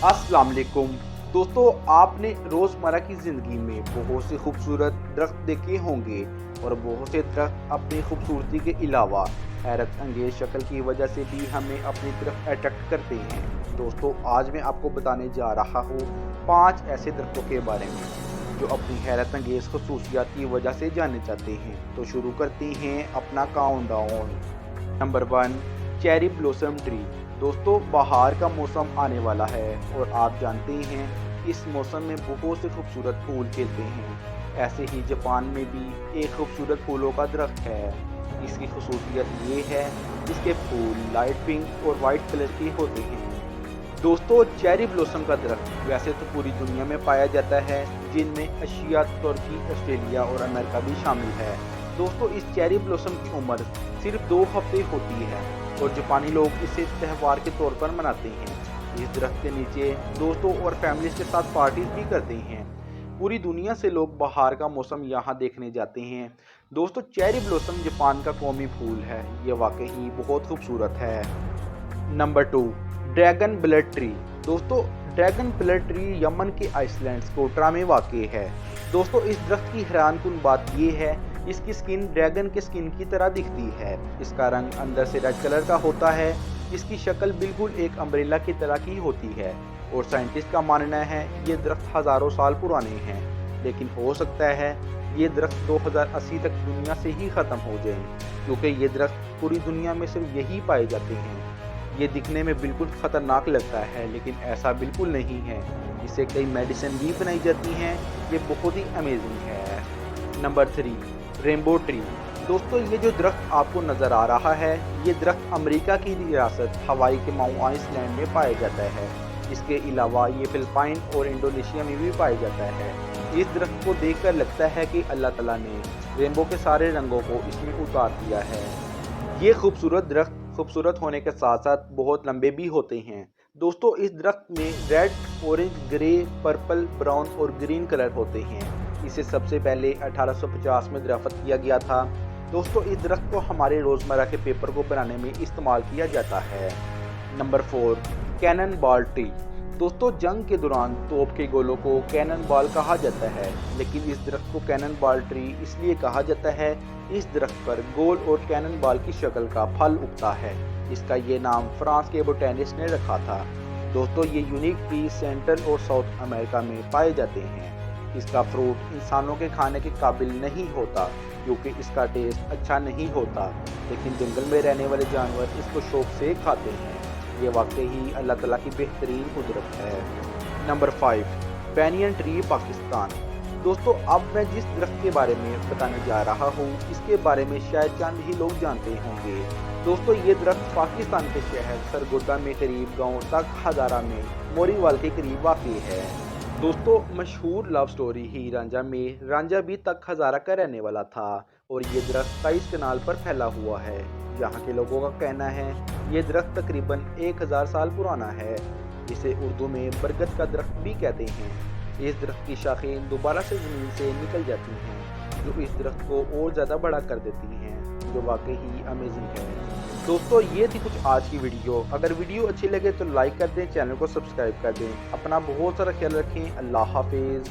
अस्सलाम वालेकुम दोस्तों, आपने रोज़मर्रा की ज़िंदगी में बहुत से खूबसूरत दरख्त देखे होंगे और बहुत से दरख्त अपनी खूबसूरती के अलावा हैरत अंगेज शक्ल की वजह से भी हमें अपनी तरफ अट्रैक्ट करते हैं। दोस्तों, आज मैं आपको बताने जा रहा हूँ 5 ऐसे दरख्तों के बारे में जो अपनी हैरत अंगेज खसूसियात की वजह से जाने जाते हैं। तो शुरू करते हैं अपना countdown. Number 1, cherry blossom tree. दोस्तों, बहार का मौसम आने वाला है और आप जानते हैं इस मौसम में बहुत से खूबसूरत फूल खिलते हैं। ऐसे ही जापान में भी एक खूबसूरत फूलों का दरख्त है। इसकी खसूसियत ये है इसके फूल लाइट पिंक और वाइट कलर के होते हैं। दोस्तों, चेरी ब्लॉसम का दरख्त वैसे तो पूरी दुनिया में पाया जाता है, जिनमें एशिया, तुर्की, ऑस्ट्रेलिया और अमेरिका भी शामिल है। दोस्तों, इस चेरी ब्लॉसम की उम्र सिर्फ 2 हफ्ते होती है और जापानी लोग इसे त्यौहार के तौर पर मनाते हैं। इस दरख्त के नीचे दोस्तों और फैमिलीज के साथ पार्टीज भी करते हैं। पूरी दुनिया से लोग बहार का मौसम यहाँ देखने जाते हैं। दोस्तों, चेरी ब्लॉसम जापान का कौमी फूल है। ये वाकई ही बहुत खूबसूरत है। Number 2, dragon blood tree. दोस्तों, ड्रैगन ब्लड ट्री यमन के आइसलैंड कोटरा में वाक़ई है। दोस्तों, इस दरख्त की हैरानकुन बात यह है इसकी स्किन ड्रैगन के स्किन की तरह दिखती है। इसका रंग अंदर से रेड कलर का होता है। इसकी शक्ल बिल्कुल एक अम्ब्रेला की तरह की होती है और साइंटिस्ट का मानना है ये दरख्त हज़ारों साल पुराने हैं, लेकिन हो सकता है ये दरख्त 2080 तक दुनिया से ही ख़त्म हो जाए, क्योंकि ये दरख्त पूरी दुनिया में सिर्फ यही पाए जाते हैं। ये दिखने में बिल्कुल ख़तरनाक लगता है, लेकिन ऐसा बिल्कुल नहीं है। इससे कई मेडिसिन भी बनाई जाती हैं। ये बहुत ही अमेजिंग है। Number 3, rainbow tree. दोस्तों, ये जो दरख्त आपको नज़र आ रहा है ये दरख्त अमेरिका की रियासत हवाई के माउ आइसलैंड में पाया जाता है। इसके अलावा ये फिलिपाइन और इंडोनेशिया में भी पाया जाता है। इस दरख्त को देखकर लगता है कि अल्लाह ताला ने रेनबो के सारे रंगों को इसमें उतार दिया है। ये खूबसूरत दरख्त खूबसूरत होने के साथ साथ बहुत लंबे भी होते हैं। दोस्तों, इस दरख्त में red, orange, grey, purple, brown और ग्रीन कलर होते हैं। इसे सबसे पहले 1850 में दरख्त किया गया था। दोस्तों, इस दरख्त को हमारे रोज़मर्रा के पेपर को बनाने में इस्तेमाल किया जाता है। Number 4, cannon ball tree. दोस्तों, जंग के दौरान तोप के गोलों को कैनन बॉल कहा जाता है, लेकिन इस दरख्त को कैनन बॉल ट्री इसलिए कहा जाता है इस दरख्त पर गोल और कैनन बॉल की शक्ल का फल उगता है। इसका ये नाम फ्रांस के बोटेनिस्ट ने रखा था। दोस्तों, ये यूनिक ट्री सेंट्रल और साउथ अमेरिका में पाए जाते हैं। इसका फ्रूट इंसानों के खाने के काबिल नहीं होता क्योंकि इसका टेस्ट अच्छा नहीं होता, लेकिन जंगल में रहने वाले जानवर इसको शौक से खाते हैं। ये वाकई ही अल्लाह ताला की बेहतरीन कुदरत है। Number 5, banyan tree Pakistan. दोस्तों, अब मैं जिस दरख्त के बारे में बताने जा रहा हूँ इसके बारे में शायद चंद ही लोग जानते होंगे। दोस्तों, ये दरख्त पाकिस्तान के शहर सरगोदा में करीब गांव तक हज़ारा में मोरीवाल के करीब वाक़ई है। दोस्तों, मशहूर लव स्टोरी हीर रांझा में रांझा भी तक हज़ारा का रहने वाला था और ये दरख्त 23 कनाल पर फैला हुआ है। यहाँ के लोगों का कहना है ये दरख्त तकरीबन 1000 साल पुराना है। इसे उर्दू में बरगद का दरख्त भी कहते हैं। इस दरख्त की शाखें दोबारा से ज़मीन से निकल जाती हैं, जो इस दरख्त को और ज़्यादा बड़ा कर देती हैं, जो वाकई ही अमेजिंग है। दोस्तों, ये थी कुछ आज की वीडियो। अगर वीडियो अच्छी लगे तो लाइक कर दें, चैनल को सब्सक्राइब कर दें। अपना बहुत सारा ख्याल रखें। अल्लाह हाफिज़।